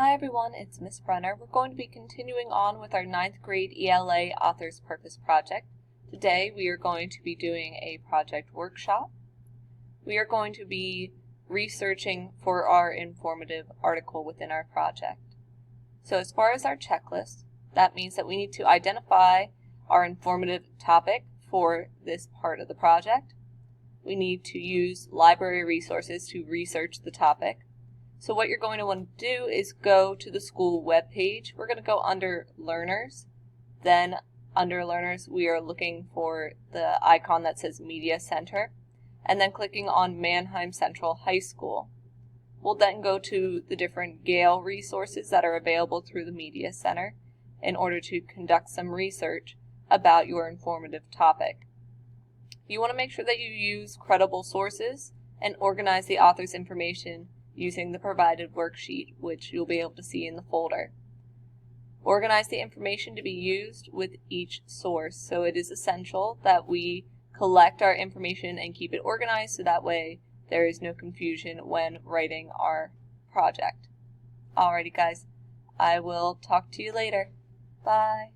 Hi everyone, it's Miss Brenner. We're going to be continuing on with our 9th grade ELA Author's Purpose project. Today we are going to be doing a project workshop. We are going to be researching for our informative article within our project. So as far as our checklist, that means that we need to identify our informative topic for this part of the project. We need to use library resources to research the topic. So what you're going to want to do is go to the school webpage. We're going to go under Learners. Then under Learners, we are looking for the icon that says Media Center, and then clicking on Mannheim Central High School. We'll then go to the different Gale resources that are available through the Media Center in order to conduct some research about your informative topic. You want to make sure that you use credible sources and organize the author's information using the provided worksheet, which you'll be able to see in the folder. Organize the information to be used with each source, so it is essential that we collect our information and keep it organized so that way there is no confusion when writing our project. Alrighty guys, I will talk to you later. Bye.